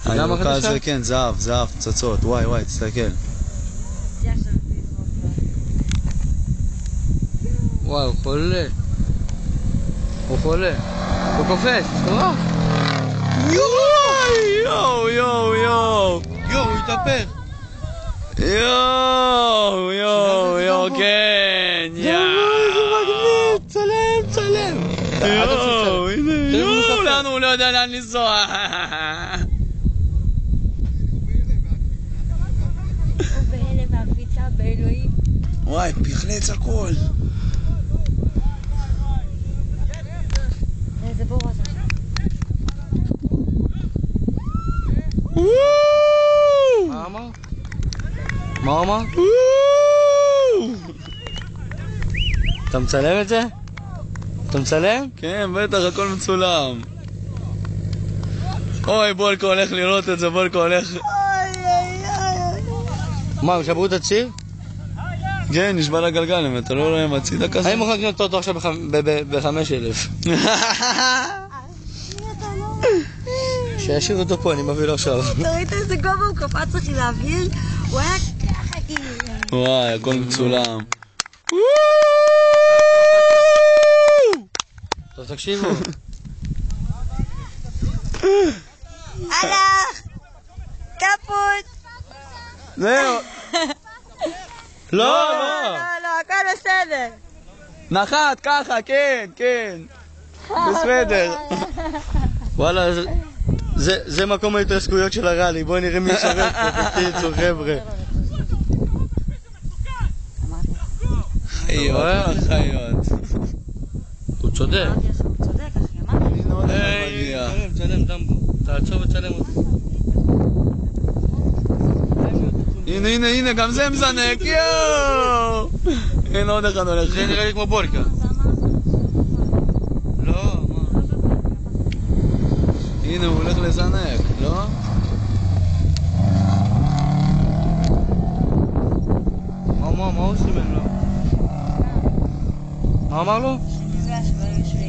הירוק הזה כן, זהב, פצצות, וואי, תסתכל. וואי, הוא חולה. הוא קופץ, תראה. יואו, הוא התהפך. יואו, כן, איזה מגניב, צלם. יואו, לאן הוא לא יודע לאן לנסוע. הוא בהלם והקפיצה באלוהים. וואי, פחלץ הכל. איזה בור עשה שם. מה אמר? אתה מצלם את זה? אתה מצלם? כן, בטח, הכל מצולם. אוי, בולקו הולך לראות את זה, בולקו הולך... מה, הם שברו את הציר? כן, נשבע לגלגל, אתה לא רואה עם הצידה כזה? אני מוכן לקנות אותו עכשיו ב-5,000. שישאיר אותו פה, אני מביא לו עכשיו. אתה ראית איזה גובה הוא קפץ אחי לאוויר? הוא היה ככה כאילו. וואי, הכל מצולם. טוב, תקשיבו. הלך! קפוט! זהו. לא, הכל בסדר. נחת, ככה, כן. בסדר. וואלה, זה מקום ההתרסקויות של הראלי. בואו נראה מי שורד פה. בקיצור, חבר'ה. חיות. הוא צודק. הוא צודק, אחי, אמרתי. צלם, דמבו. תעצור וצלם אותי. הנה, גם זה מזנק, יואו! הנה עוד אחד הולך. זה נראה לי כמו בולקה. לא, מה? הנה, הוא הולך לזנק, לא? מה עושים לו? מה אמר לו? זה השבעים שלי.